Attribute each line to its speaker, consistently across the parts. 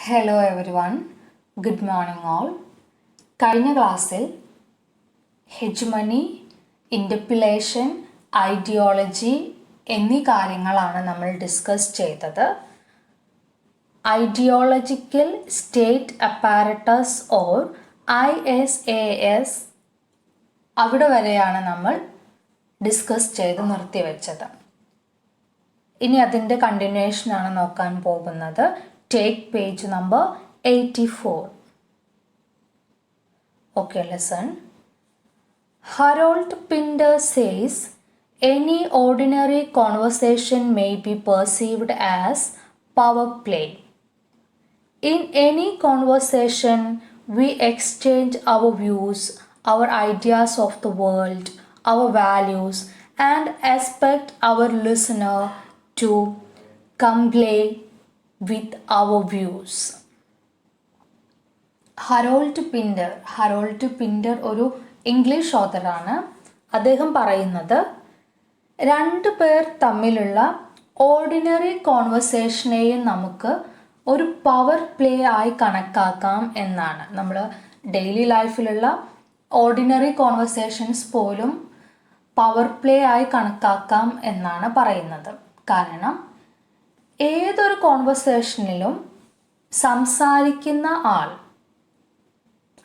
Speaker 1: Hello every one, good morning all. കഴിഞ്ഞ ക്ലാസ്സിൽ ഹെജുമണി, ഇൻ്റർപിലേഷൻ, ideology എന്നീ കാര്യങ്ങളാണ് നമ്മൾ ഡിസ്കസ് ചെയ്തത്. Ideological state apparatus or ISAS അവിടെ വരെയാണ് നമ്മൾ ഡിസ്കസ് ചെയ്ത് നിർത്തിവെച്ചത്. ഇനി അതിൻ്റെ കണ്ടിന്യൂഷനാണ് നോക്കാൻ പോകുന്നത്. Take page number 84. Okay, listen. Harold Pinter says any ordinary conversation may be perceived as power play. In any conversation, we exchange our views, our ideas of the world, our values, and expect our listener to comply with our views. Harold Pinter ഒരു English ഓഥറാണ്. അദ്ദേഹം പറയുന്നത് രണ്ട് പേർ തമ്മിലുള്ള ordinary കോൺവെർസേഷനെയും നമുക്ക് ഒരു power play ആയി കണക്കാക്കാം എന്നാണ്. നമ്മൾ ഡെയിലി ലൈഫിലുള്ള ഓർഡിനറി കോൺവെർസേഷൻസ് പോലും പവർ പ്ലേ ആയി കണക്കാക്കാം എന്നാണ് പറയുന്നത്. കാരണം ഏതൊരു കോൺവെർസേഷനിലും സംസാരിക്കുന്ന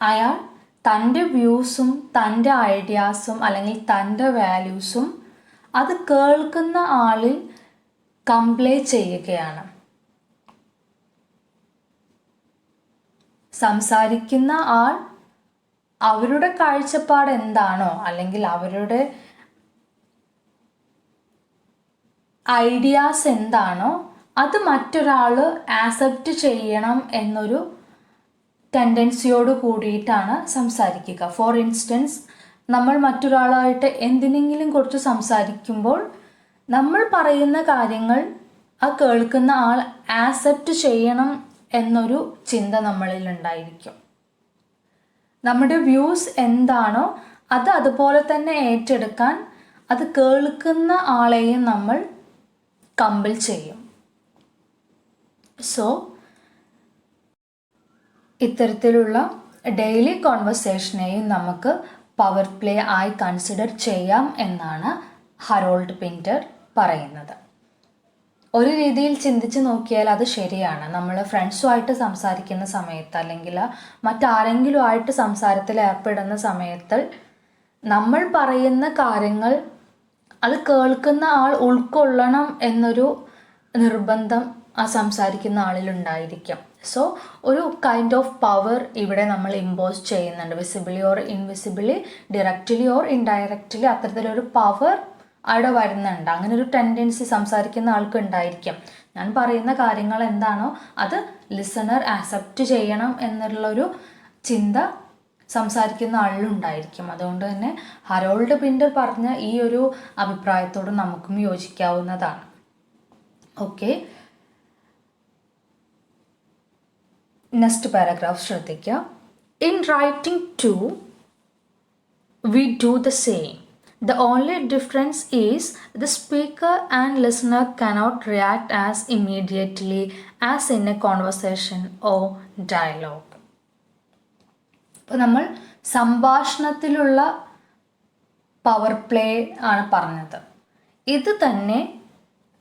Speaker 1: അയാൾ തൻ്റെ വ്യൂസും തൻ്റെ ഐഡിയാസും അല്ലെങ്കിൽ തൻ്റെ വാല്യൂസും അത് കേൾക്കുന്ന ആളിൽ കംപ്ലേ ചെയ്യുകയാണ്. സംസാരിക്കുന്ന ആൾ അവരുടെ കാഴ്ചപ്പാട് എന്താണോ അല്ലെങ്കിൽ അവരുടെ ഐഡിയാസ് എന്താണോ അത് മറ്റൊരാൾ ആക്സെപ്റ്റ് ചെയ്യണം എന്നൊരു ടെൻഡൻസിയോട് കൂടിയിട്ടാണ് സംസാരിക്കുക. ഫോർ ഇൻസ്റ്റൻസ്, നമ്മൾ മറ്റൊരാളായിട്ട് എന്തിനെങ്കിലും കുറിച്ച് സംസാരിക്കുമ്പോൾ നമ്മൾ പറയുന്ന കാര്യങ്ങൾ ആ കേൾക്കുന്ന ആൾ ആക്സെപ്റ്റ് ചെയ്യണം എന്നൊരു ചിന്ത നമ്മളിൽ ഉണ്ടായിരിക്കും. നമ്മുടെ വ്യൂസ് എന്താണോ അത് അതുപോലെ തന്നെ ഏറ്റെടുക്കാൻ അത് കേൾക്കുന്ന ആളെയും നമ്മൾ കമ്പൽ ചെയ്യും. സോ ഇത്തരത്തിലുള്ള ഡെയിലി കോൺവെർസേഷനെയും നമുക്ക് പവർ പ്ലേ ആയി കൺസിഡർ ചെയ്യാം എന്നാണ് ഹറോൾഡ് പിൻറ്റർ പറയുന്നത്. ഒരു രീതിയിൽ ചിന്തിച്ച് നോക്കിയാൽ അത് ശരിയാണ്. നമ്മൾ ഫ്രണ്ട്സുമായിട്ട് സംസാരിക്കുന്ന സമയത്ത് അല്ലെങ്കിൽ മറ്റാരെങ്കിലും ആയിട്ട് സംസാരത്തിൽ ഏർപ്പെടുന്ന സമയത്ത് നമ്മൾ പറയുന്ന കാര്യങ്ങൾ അത് കേൾക്കുന്ന ആൾ ഉൾക്കൊള്ളണം എന്നൊരു നിർബന്ധം ആ സംസാരിക്കുന്ന ആളിലുണ്ടായിരിക്കും. സോ ഒരു കൈൻഡ് ഓഫ് പവർ ഇവിടെ നമ്മൾ ഇമ്പോസ് ചെയ്യുന്നുണ്ട്. Visibly or invisibly, directly or indirectly അത്തരത്തിലൊരു പവർ അവിടെ വരുന്നുണ്ട്. അങ്ങനെ ഒരു ടെൻഡൻസി സംസാരിക്കുന്ന ആൾക്ക് ഉണ്ടായിരിക്കും. ഞാൻ പറയുന്ന കാര്യങ്ങൾ എന്താണോ അത് ലിസണർ ആക്സെപ്റ്റ് ചെയ്യണം എന്നുള്ളൊരു ചിന്ത സംസാരിക്കുന്ന ആളിലുണ്ടായിരിക്കും. അതുകൊണ്ട് തന്നെ ഹറോൾഡ് പിൻറ്റർ പറഞ്ഞ ഈ ഒരു അഭിപ്രായത്തോട് നമുക്കും യോജിക്കാവുന്നതാണ്. ഓക്കെ, നെക്സ്റ്റ് പാരഗ്രാഫ് ശ്രദ്ധിക്കുക. In writing too we do the same. The only difference is the speaker and listener cannot react as immediately as in a conversation or dialogue. അപ്പോൾ നമ്മൾ സംഭാഷണത്തിലുള്ള പവർ പ്ലേ ആണ് പറഞ്ഞത്. ഇത് തന്നെ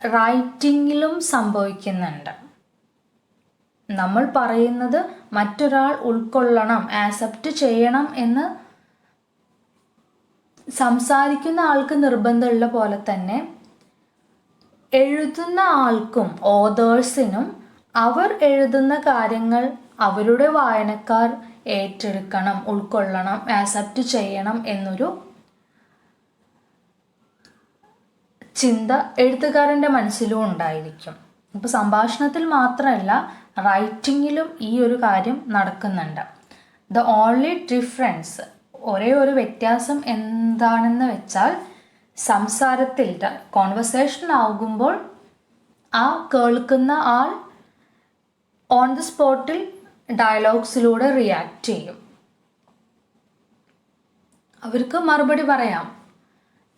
Speaker 1: റൈറ്റിങ്ങിലും സംഭവിക്കുന്നുണ്ട്. നമ്മൾ പറയുന്നത് മറ്റൊരാൾ ഉൾക്കൊള്ളണം, ആക്സെപ്റ്റ് ചെയ്യണം എന്ന് സംസാരിക്കുന്ന ആൾക്ക് നിർബന്ധമുള്ള പോലെ തന്നെ എഴുതുന്ന ആൾക്കും ഓതേഴ്സിനും അവർ എഴുതുന്ന കാര്യങ്ങൾ അവരുടെ വായനക്കാർ ഏറ്റെടുക്കണം, ഉൾക്കൊള്ളണം, ആക്സെപ്റ്റ് ചെയ്യണം എന്നൊരു ചിന്ത എഴുത്തുകാരൻ്റെ മനസ്സിലും ഉണ്ടായിരിക്കും. ഇപ്പോൾ സംഭാഷണത്തിൽ മാത്രമല്ല റൈറ്റിങ്ങിലും ഈ ഒരു കാര്യം നടക്കുന്നുണ്ട്. ദ ഓൺലി ഡിഫറൻസ്, ഒരേ ഒരു വ്യത്യാസം എന്താണെന്ന് വെച്ചാൽ സംസാരത്തിൽ കോൺവെർസേഷൻ ആകുമ്പോൾ ആ കേൾക്കുന്ന ആൾ ഓൺ ദി സ്പോട്ടിൽ ഡയലോഗ്സിലൂടെ റിയാക്ട് ചെയ്യും. അവർക്ക് മറുപടി പറയാം.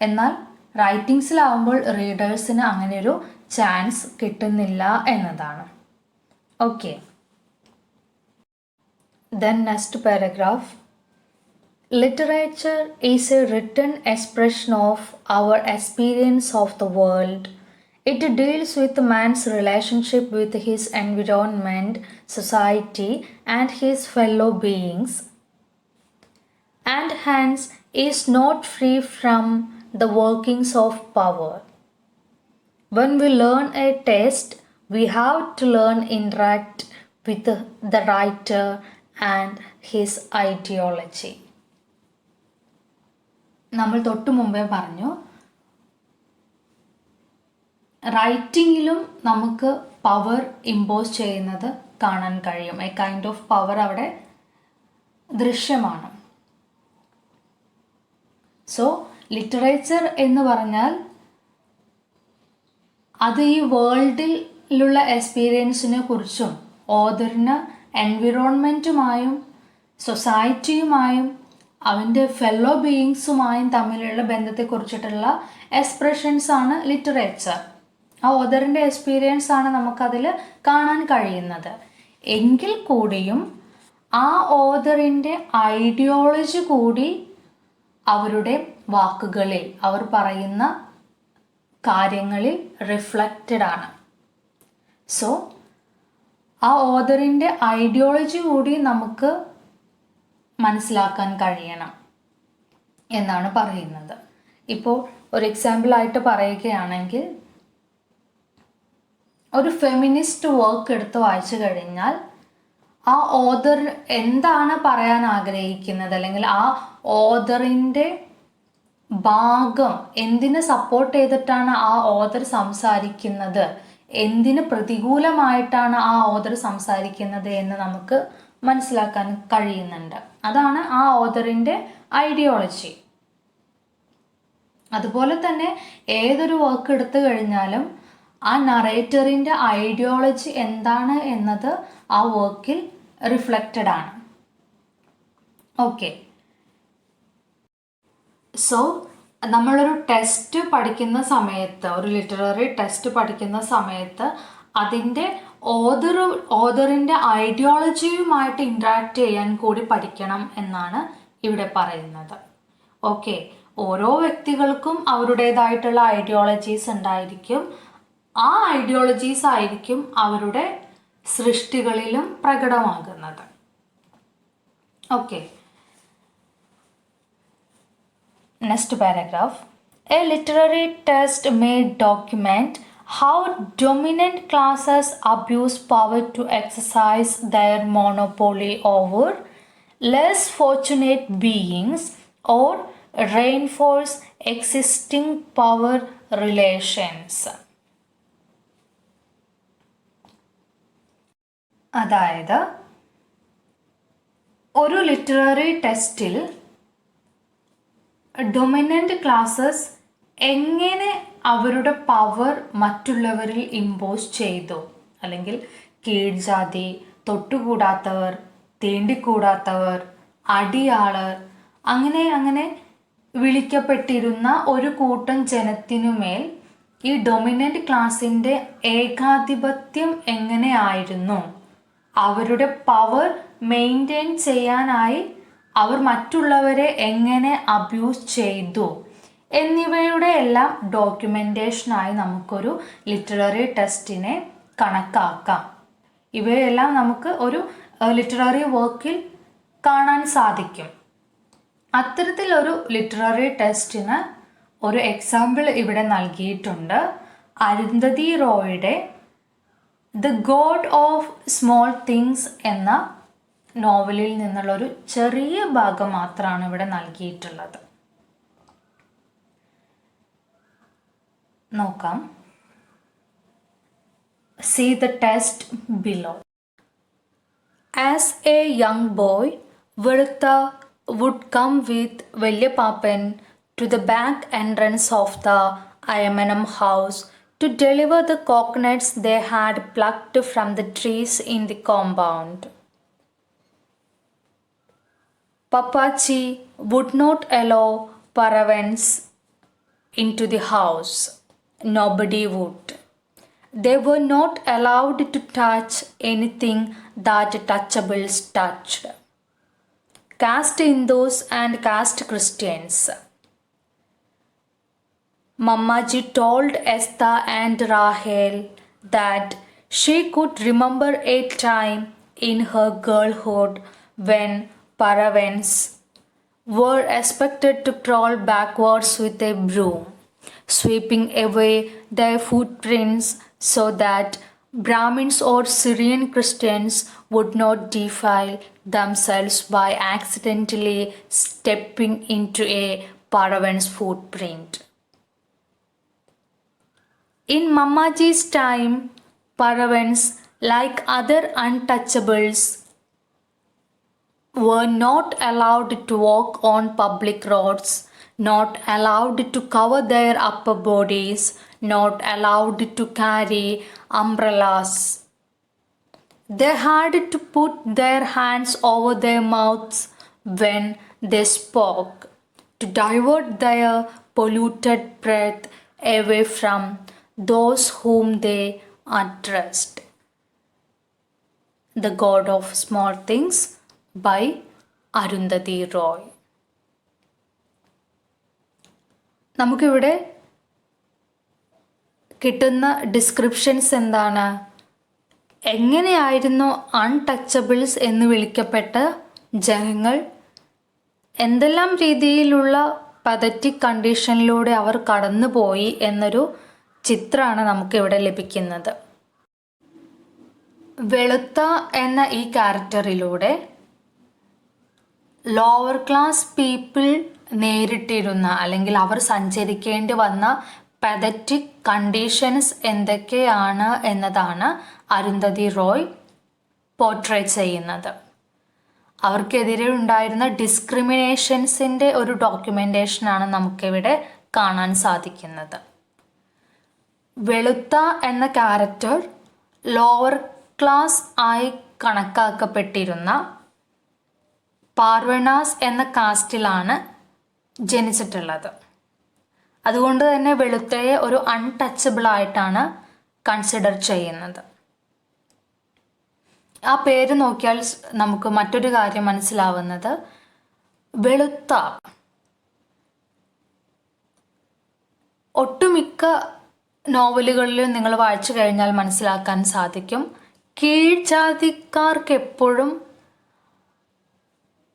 Speaker 1: എന്നാൽ റൈറ്റിങ്സിലാവുമ്പോൾ റീഡേഴ്സിന് അങ്ങനെ ഒരു ചാൻസ് കിട്ടുന്നില്ല എന്നതാണ്. Okay, Then next paragraph. Literature is a written expression of our experience of the world. It deals with man's relationship with his environment, society, and his fellow beings, and hence is not free from the workings of power. When we learn a text, we have to learn interact with the writer and his ideology. നമ്മൾ തൊട്ട് മുമ്പേ പറഞ്ഞു, റൈറ്റിങ്ങിലും നമുക്ക് power impose ചെയ്യുന്നത് കാണാൻ കഴിയും. A kind of power അവിടെ ദൃശ്യമാണ്. സോ ലിറ്ററേച്ചർ എന്ന് പറഞ്ഞാൽ അത് ഈ വേൾഡിലുള്ള എക്സ്പീരിയൻസിനെ കുറിച്ചും ഓതറിന് എൻവിറോൺമെൻറ്റുമായും സൊസൈറ്റിയുമായും അവൻ്റെ ഫെല്ലോ ബീയിങ്സുമായും തമ്മിലുള്ള ബന്ധത്തെക്കുറിച്ചിട്ടുള്ള എക്സ്പ്രഷൻസ് ആണ് ലിറ്ററേച്ചർ. ആ ഓതറിൻ്റെ എക്സ്പീരിയൻസ് ആണ് നമുക്കതിൽ കാണാൻ കഴിയുന്നത്. എങ്കിൽ കൂടിയും ആ ഓതറിൻ്റെ ഐഡിയോളജി കൂടി അവരുടെ വാക്കുകളിൽ, അവർ പറയുന്ന കാര്യങ്ങളിൽ റിഫ്ലക്റ്റഡ് ആണ്. സോ ആ ഓതറിൻ്റെ ഐഡിയോളജി കൂടി നമുക്ക് മനസ്സിലാക്കാൻ കഴിയണം എന്നാണ് പറയുന്നത്. ഇപ്പോൾ ഒരു എക്സാമ്പിളായിട്ട് പറയുകയാണെങ്കിൽ, ഒരു ഫെമിനിസ്റ്റ് വർക്ക് എടുത്ത് വായിച്ചു കഴിഞ്ഞാൽ ആ ഓതർ എന്താണ് പറയാൻ ആഗ്രഹിക്കുന്നത്, അല്ലെങ്കിൽ ആ ഓതറിൻ്റെ ഭാഗം എന്തിന് സപ്പോർട്ട് ചെയ്തിട്ടാണ് ആ ഓതർ സംസാരിക്കുന്നത്, എന്തിന് പ്രതികൂലമായിട്ടാണ് ആ ഓതർ സംസാരിക്കുന്നത് എന്ന് നമുക്ക് മനസ്സിലാക്കാൻ കഴിയുന്നുണ്ട്. അതാണ് ആ ഓതറിൻ്റെ ഐഡിയോളജി. അതുപോലെ തന്നെ ഏതൊരു വർക്ക് എടുത്തു കഴിഞ്ഞാലും ആ നറേറ്ററിൻ്റെ ഐഡിയോളജി എന്താണ് എന്നത് ആ വർക്കിൽ റിഫ്ലക്റ്റഡ് ആണ്. ഓക്കെ, സോ നമ്മളൊരു ടെസ്റ്റ് പഠിക്കുന്ന സമയത്ത്, ഒരു ലിറ്റററി ടെസ്റ്റ് പഠിക്കുന്ന സമയത്ത് അതിൻ്റെ ഓതറിൻ്റെ ഐഡിയോളജിയുമായിട്ട് ഇൻട്രാക്ട് ചെയ്യാൻ കൂടി പഠിക്കണം എന്നാണ് ഇവിടെ പറയുന്നത്. ഓക്കെ, ഓരോ വ്യക്തികൾക്കും അവരുടേതായിട്ടുള്ള ഐഡിയോളജീസ് ഉണ്ടായിരിക്കും. ആ ഐഡിയോളജീസ് ആയിരിക്കും അവരുടെ സൃഷ്ടികളിലും പ്രകടമാകുന്നത്. Okay, next paragraph. A literary test may document how dominant classes abuse power to exercise their monopoly over less fortunate beings or reinforce existing power relations. അതായത് ഒരു ലിറ്റററി ടെസ്റ്റിൽ ഡൊമിനൻ്റ് ക്ലാസ്സസ് എങ്ങനെ അവരുടെ പവർ മറ്റുള്ളവരിൽ impose ചെയ്തു, അല്ലെങ്കിൽ കീഴ്ജാതി, തൊട്ടുകൂടാത്തവർ, തീണ്ടിക്കൂടാത്തവർ, അടിയാളർ, അങ്ങനെ വിളിക്കപ്പെട്ടിരുന്ന ഒരു കൂട്ടം ജനത്തിനുമേൽ ഈ ഡൊമിനൻ്റ് ക്ലാസിൻ്റെ ഏകാധിപത്യം എങ്ങനെയായിരുന്നു, അവരുടെ പവർ മെയിൻറ്റെയിൻ ചെയ്യാനായി അവർ മറ്റുള്ളവരെ എങ്ങനെ അബ്യൂസ് ചെയ്തു എന്നിവയുടെ എല്ലാം ഡോക്യുമെൻറ്റേഷനായി നമുക്കൊരു ലിറ്റററി ടെസ്റ്റിനെ കണക്കാക്കാം. ഇവയെല്ലാം നമുക്ക് ഒരു ലിറ്റററി വർക്കിൽ കാണാൻ സാധിക്കും. അത്തരത്തിലൊരു ലിറ്റററി ടെസ്റ്റിന് ഒരു എക്സാമ്പിൾ ഇവിടെ നൽകിയിട്ടുണ്ട്. അരുന്ധതി റോയുടെ the God of small things എന്ന നോവലിൽ നിന്നുള്ളൊരു ചെറിയ ഭാഗം മാത്രമാണ് ഇവിടെ നൽകിയിട്ടുള്ളത്. നോക്കാം. See the text below. As a young boy, Virtha would come with Velyapapan to the back entrance of the Ayamanam house to deliver the coconuts they had plucked from the trees in the compound. Papachi would not allow paravans into the house. Nobody would. They were not allowed to touch anything that touchables touched. caste Hindus and caste Christians. Mammaji told Esther and Rahel that she could remember a time in her girlhood when Paravans were expected to crawl backwards with a broom, sweeping away their footprints so that Brahmins or Syrian Christians would not defile themselves by accidentally stepping into a Paravan's footprint. In Mammaji's time, Paravans, like other untouchables, were not allowed to walk on public roads, not allowed to cover their upper bodies, not allowed to carry umbrellas. They had to put their hands over their mouths when they spoke to divert their polluted breath away from those whom they addressed. The God of Small Things by Arundhati Roy. നമുക്കിവിടെ കിട്ടുന്ന descriptions എന്താണ്? എങ്ങനെയായിരുന്നു Untouchables എന്ന് വിളിക്കപ്പെട്ട ജനങ്ങൾ എന്തെല്ലാം രീതിയിലുള്ള pathetic കണ്ടീഷനിലൂടെ അവർ കടന്നുപോയി എന്നൊരു ചിത്രമാണ് നമുക്കിവിടെ ലഭിക്കുന്നത്. വെളുത്ത എന്ന ഈ ക്യാരക്ടറിലൂടെ ലോവർ ക്ലാസ് പീപ്പിൾ നേരിട്ടിരുന്ന അല്ലെങ്കിൽ അവർ സഞ്ചരിക്കേണ്ടി വന്ന പതറ്റിക് കണ്ടീഷൻസ് എന്തൊക്കെയാണ് എന്നതാണ് അരുന്ധതി റോയ് പോർട്രേ ചെയ്യുന്നത്. അവർക്കെതിരെ ഉണ്ടായിരുന്ന ഡിസ്ക്രിമിനേഷൻസിൻ്റെ ഒരു ഡോക്യുമെൻറ്റേഷനാണ് നമുക്കിവിടെ കാണാൻ സാധിക്കുന്നത്. വെളുത്ത എന്ന ക്യാരക്ടർ ലോവർ ക്ലാസ് ആയി കണക്കാക്കപ്പെട്ടിരുന്ന പാർവണാസ് എന്ന കാസ്റ്റിലാണ് ജനിച്ചിട്ടുള്ളത്. അതുകൊണ്ട് തന്നെ വെളുത്തയെ ഒരു അൺടച്ചബിൾ ആയിട്ടാണ് കൺസിഡർ ചെയ്യുന്നത്. ആ പേര് നോക്കിയാൽ നമുക്ക് മറ്റൊരു കാര്യം മനസ്സിലാവുന്നത്, വെളുത്ത ഒട്ടുമിക്ക നോവലുകളിലും നിങ്ങൾ വായിച്ചു കഴിഞ്ഞാൽ മനസ്സിലാക്കാൻ സാധിക്കും, കീഴ്ജാതിക്കാർക്ക് എപ്പോഴും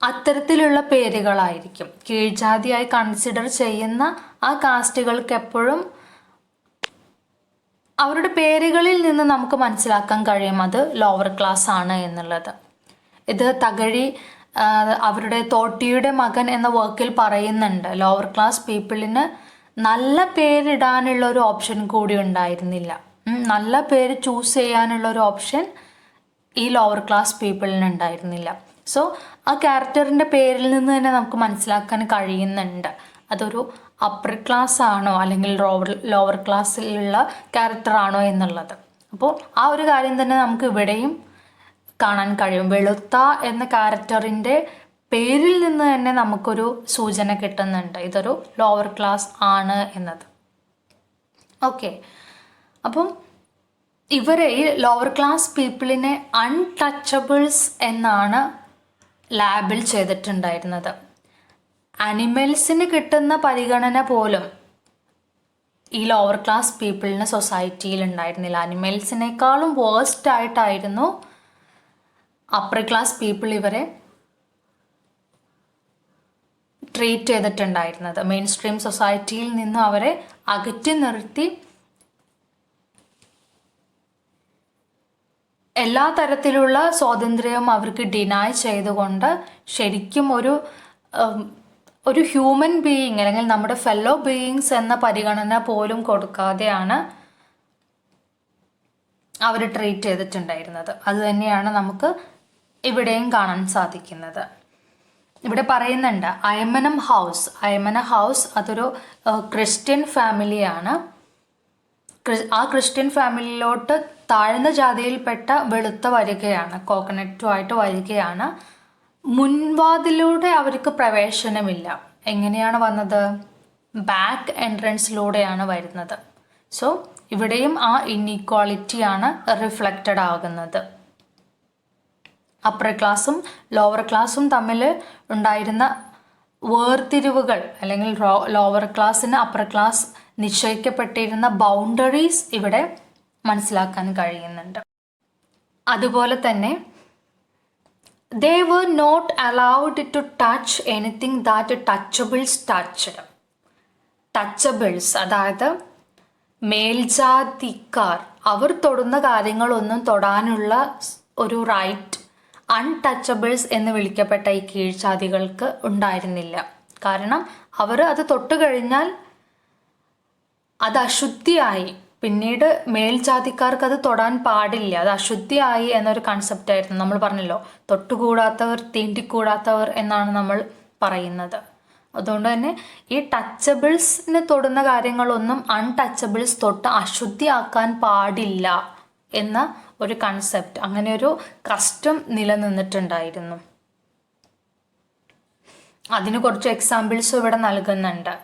Speaker 1: അത്തരത്തിലുള്ള പേരുകളായിരിക്കും. കീഴ്ജാതിയായി കൺസിഡർ ചെയ്യുന്ന ആ കാസ്റ്റുകൾക്ക് എപ്പോഴും അവരുടെ പേരുകളിൽ നിന്ന് നമുക്ക് മനസ്സിലാക്കാൻ കഴിയും അത് ലോവർ ക്ലാസ് ആണ് എന്നുള്ളത്. ഇത് തകഴി അവരുടെ തോട്ടിയുടെ മകൻ എന്ന വർക്കിൽ പറയുന്നുണ്ട്, ലോവർ ക്ലാസ് പീപ്പിളിന് നല്ല പേരിടാനുള്ള ഒരു ഓപ്ഷൻ കൂടി ഉണ്ടായിരുന്നില്ല. നല്ല പേര് ചൂസ് ചെയ്യാനുള്ള ഒരു ഓപ്ഷൻ ഈ ലോവർ ക്ലാസ് പീപ്പിളിന് ഉണ്ടായിരുന്നില്ല. സോ ആ ക്യാരക്ടറിൻ്റെ പേരിൽ നിന്ന് തന്നെ നമുക്ക് മനസ്സിലാക്കാൻ കഴിയുന്നുണ്ട് അതൊരു അപ്പർ ക്ലാസ് ആണോ അല്ലെങ്കിൽ ലോവർ ക്ലാസ്സിലുള്ള ക്യാരക്ടറാണോ എന്നുള്ളത്. അപ്പോൾ ആ ഒരു കാര്യം തന്നെ നമുക്ക് ഇവിടെയും കാണാൻ കഴിയും. വെളുത്ത എന്ന ക്യാരക്ടറിൻ്റെ പേരിൽ നിന്ന് തന്നെ നമുക്കൊരു സൂചന കിട്ടുന്നുണ്ട് ഇതൊരു ലോവർ ക്ലാസ് ആണ് എന്നത്. ഓക്കെ, അപ്പം ഇവരെ ഈ ലോവർ ക്ലാസ് പീപ്പിളിനെ അൺടച്ചബിൾസ് എന്നാണ് ലാബിൽ ചെയ്തിട്ടുണ്ടായിരുന്നത്. അനിമൽസിന് കിട്ടുന്ന പരിഗണന പോലും ഈ ലോവർ ക്ലാസ് പീപ്പിളിന് സൊസൈറ്റിയിൽ ഉണ്ടായിരുന്നില്ല. അനിമൽസിനേക്കാളും വേഴ്സ്റ്റ് ആയിട്ടായിരുന്നു അപ്പർ ക്ലാസ് പീപ്പിൾ ഇവരെ ട്രീറ്റ് ചെയ്തിട്ടുണ്ടായിരുന്നത്. മെയിൻ സ്ട്രീം സൊസൈറ്റിയിൽ നിന്നും അവരെ അകറ്റി നിർത്തി എല്ലാ തരത്തിലുള്ള സ്വാതന്ത്ര്യവും അവർക്ക് ഡിനൈ ചെയ്തുകൊണ്ട് ശരിക്കും ഒരു ഹ്യൂമൻ ബീയിങ് അല്ലെങ്കിൽ നമ്മുടെ ഫെല്ലോ ബീയിങ്സ് എന്ന പരിഗണന പോലും കൊടുക്കാതെയാണ് അവർ ട്രീറ്റ് ചെയ്തിട്ടുണ്ടായിരുന്നത്. അതുതന്നെയാണ് നമുക്ക് ഇവിടെയും കാണാൻ സാധിക്കുന്നത്. ഇവിടെ പറയുന്നുണ്ട് അയമന ഹൗസ് അതൊരു ക്രിസ്ത്യൻ ഫാമിലിയാണ്. ആ ക്രിസ്ത്യൻ ഫാമിലിയിലോട്ട് താഴ്ന്ന ജാതിയിൽപ്പെട്ട വെളുത്ത വരികയാണ്, കോക്കനറ്റുമായിട്ട് വരികയാണ്. മുൻവാതിലൂടെ അവർക്ക് പ്രവേശനമില്ല. എങ്ങനെയാണ് വന്നത്? ബാക്ക് എൻട്രൻസിലൂടെയാണ് വരുന്നത്. സോ ഇവിടെയും ആ ഇൻഇക്വാളിറ്റിയാണ് റിഫ്ലക്റ്റഡ് ആകുന്നത്. അപ്പർ ക്ലാസ്സും ലോവർ ക്ലാസ്സും തമ്മിൽ ഉണ്ടായിരുന്ന വേർതിരിവുകൾ അല്ലെങ്കിൽ ലോവർ ക്ലാസ്സിന് അപ്പർ ക്ലാസ് നിശ്ചയിക്കപ്പെട്ടിരുന്ന ബൗണ്ടറീസ് ഇവിടെ മനസ്സിലാക്കാൻ കഴിയുന്നുണ്ട്. അതുപോലെ തന്നെ they were not allowed to touch anything that touchables touched. ടച്ചബിൾസ് അതായത് മേൽജാതിക്കാർ അവർ തൊടുന്ന കാര്യങ്ങളൊന്നും തൊടാനുള്ള ഒരു റൈറ്റ് അൺടച്ചബിൾസ് എന്ന് വിളിക്കപ്പെട്ട ഈ കീഴ്ജാതികൾക്ക് ഉണ്ടായിരുന്നില്ല. കാരണം അവർ അത് തൊട്ട് കഴിഞ്ഞാൽ അത് അശുദ്ധിയായി, പിന്നീട് മേൽജാതിക്കാർക്ക് അത് തൊടാൻ പാടില്ല, അത് അശുദ്ധിയായി എന്നൊരു കൺസെപ്റ്റ് ആയിരുന്നു. നമ്മൾ പറഞ്ഞല്ലോ, തൊട്ടുകൂടാത്തവർ തീണ്ടിക്കൂടാത്തവർ എന്നാണ് നമ്മൾ പറയുന്നത്. അതുകൊണ്ട് തന്നെ ഈ ടച്ചബിൾസിന് തൊടുന്ന കാര്യങ്ങളൊന്നും അൺടച്ചബിൾസ് തൊട്ട് അശുദ്ധിയാക്കാൻ പാടില്ല എന്ന ഒരു കൺസെപ്റ്റ്, അങ്ങനെ ഒരു കസ്റ്റം നിലനിന്നിട്ടുണ്ടായിരുന്നു. അതിന് കുറച്ച് എക്സാമ്പിൾസ് ഇവിടെ നൽകുന്നുണ്ട്.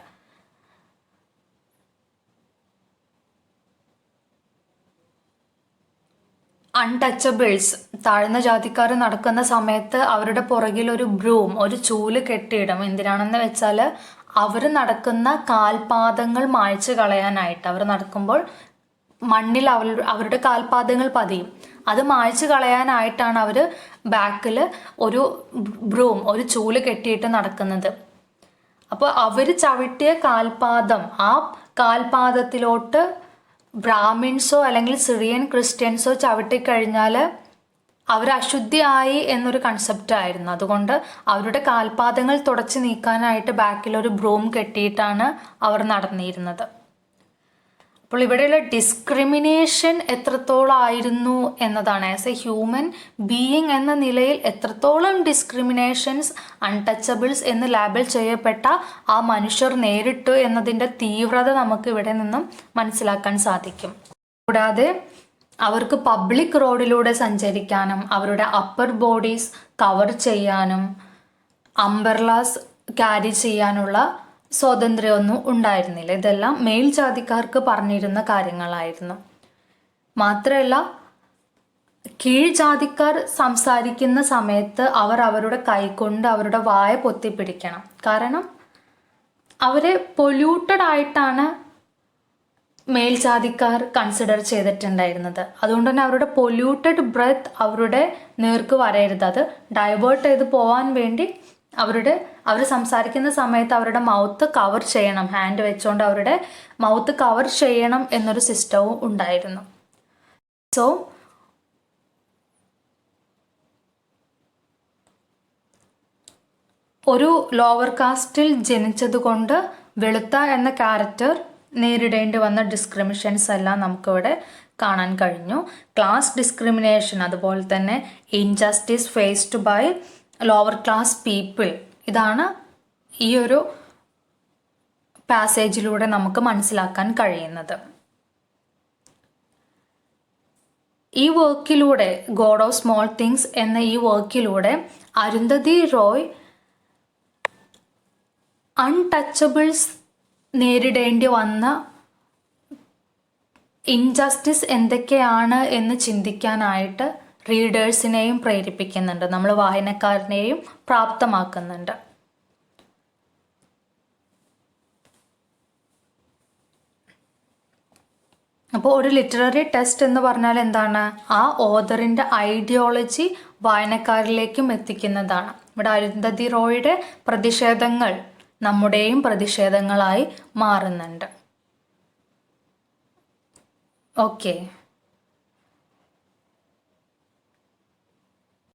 Speaker 1: അൺടച്ചബിൾസ് താഴ്ന്ന ജാതിക്കാർ നടക്കുന്ന സമയത്ത് അവരുടെ പുറകിൽ ഒരു ബ്രൂം, ഒരു ചൂല് കെട്ടിയിടും. എന്തിനാണെന്ന് വെച്ചാൽ അവർ നടക്കുന്ന കാൽപാദങ്ങൾ മായ്ച്ചു കളയാനായിട്ട്. അവർ നടക്കുമ്പോൾ മണ്ണിൽ അവരുടെ കാൽപാദങ്ങൾ പതിയും, അത് മായ്ച്ചു കളയാനായിട്ടാണ് അവർ ബാക്കിൽ ഒരു ബ്രൂം, ഒരു ചൂല് കെട്ടിയിട്ട് നടക്കുന്നത്. അപ്പോൾ അവർ ചവിട്ടിയ കാൽപാദം, ആ കാൽപാദത്തിലോട്ട് ബ്രാഹ്മിൻസോ അല്ലെങ്കിൽ സിറിയൻ ക്രിസ്ത്യൻസോ ചവിട്ടിക്കഴിഞ്ഞാൽ അവർ അശുദ്ധിയായി എന്നൊരു കൺസെപ്റ്റ് ആയിരുന്നു. അതുകൊണ്ട് അവരുടെ കാൽപാദങ്ങൾ തുടച്ചു നീക്കാനായിട്ട് ബാക്കിൽ ഒരു ബ്രൂം കെട്ടിയിട്ടാണ് അവർ നടന്നിരുന്നത്. അപ്പോൾ ഇവിടെയുള്ള ഡിസ്ക്രിമിനേഷൻ എത്രത്തോളം ആയിരുന്നു എന്നതാണ്. ആസ് എ ഹ്യൂമൻ ബീയിങ് എന്ന നിലയിൽ എത്രത്തോളം ഡിസ്ക്രിമിനേഷൻസ് അൺടച്ചബിൾസ് എന്ന് ലാബിൽ ചെയ്യപ്പെട്ട ആ മനുഷ്യർ നേരിട്ടു എന്നതിൻ്റെ തീവ്രത നമുക്ക് ഇവിടെ നിന്നും മനസ്സിലാക്കാൻ സാധിക്കും. കൂടാതെ അവർക്ക് പബ്ലിക് റോഡിലൂടെ സഞ്ചരിക്കാനും അവരുടെ അപ്പർ ബോഡീസ് കവർ ചെയ്യാനും അംബർലാസ് ക്യാരി ചെയ്യാനുള്ള സ്വാതന്ത്ര്യമൊന്നും ഉണ്ടായിരുന്നില്ല. ഇതെല്ലാം മേൽജാതിക്കാർക്ക് പറഞ്ഞിരുന്ന കാര്യങ്ങളായിരുന്നു. മാത്രമല്ല, കീഴ്ജാതിക്കാർ സംസാരിക്കുന്ന സമയത്ത് അവർ അവരുടെ കൈകൊണ്ട് അവരുടെ വായ പൊത്തിപ്പിടിക്കണം. കാരണം അവരെ പൊല്യൂട്ടഡ് ആയിട്ടാണ് മേൽജാതിക്കാർ കൺസിഡർ ചെയ്തിട്ടുണ്ടായിരുന്നത്. അതുകൊണ്ട് തന്നെ അവരുടെ പൊല്യൂട്ടഡ് ബ്രെത്ത് അവരുടെ നേർക്ക് വരരുത്. അത് ഡൈവേർട്ട് ചെയ്ത് പോകാൻ വേണ്ടി അവർ സംസാരിക്കുന്ന സമയത്ത് അവരുടെ മൗത്ത് കവർ ചെയ്യണം, ഹാൻഡ് വെച്ചുകൊണ്ട് അവരുടെ മൗത്ത് കവർ ചെയ്യണം എന്നൊരു സിസ്റ്റവും ഉണ്ടായിരുന്നു. സോ ഒരു ലോവർ കാസ്റ്റിൽ ജനിച്ചതുകൊണ്ട് വെളുത്ത എന്ന ക്യാരക്ടർ നേരിടേണ്ടി വന്ന ഡിസ്ക്രിമിനേഷൻസ് എല്ലാം നമുക്കിവിടെ കാണാൻ കഴിഞ്ഞു. ക്ലാസ് ഡിസ്ക്രിമിനേഷൻ, അതുപോലെ തന്നെ injustice faced by lower class people, ഇതാണ് ഈ ഒരു പാസേജിലൂടെ നമുക്ക് മനസ്സിലാക്കാൻ കഴിയുന്നത്. ഈ വർക്കിലൂടെ, ഗോഡ് ഓഫ് സ്മോൾ തിങ്സ് എന്ന ഈ വർക്കിലൂടെ അരുന്ധതി റോയ് അൺടച്ചബിൾസ് നേരിടേണ്ടി വന്ന ഇൻജസ്റ്റിസ് എന്തൊക്കെയാണ് എന്ന് ചിന്തിക്കാനായിട്ട് റീഡേഴ്സിനെയും പ്രേരിപ്പിക്കുന്നുണ്ട്, നമ്മൾ വായനക്കാരനെയും പ്രാപ്തമാക്കുന്നുണ്ട്. അപ്പോൾ ഒരു ലിറ്റററി ടെസ്റ്റ് എന്ന് പറഞ്ഞാൽ എന്താണ്? ആ ഓഥറിൻ്റെ ഐഡിയോളജി വായനക്കാരിലേക്കും എത്തിക്കുന്നതാണ്. ഇവിടെ അരുന്ധതി റോയുടെ പ്രതിഷേധങ്ങൾ നമ്മുടെയും പ്രതിഷേധങ്ങളായി മാറുന്നുണ്ട്. ഓക്കെ.